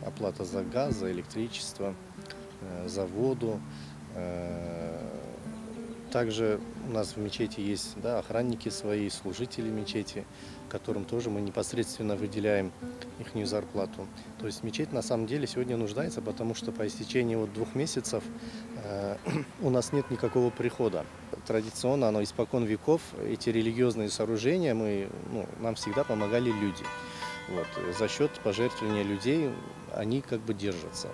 Оплата за газ, за электричество, за воду. Также у нас в мечети есть, да, охранники свои, служители мечети, которым тоже мы непосредственно выделяем их зарплату. То есть мечеть на самом деле сегодня нуждается, потому что по истечении 2 месяцев у нас нет никакого прихода. Традиционно, оно испокон веков, эти религиозные сооружения нам всегда помогали люди. За счет пожертвования людей они как бы держатся.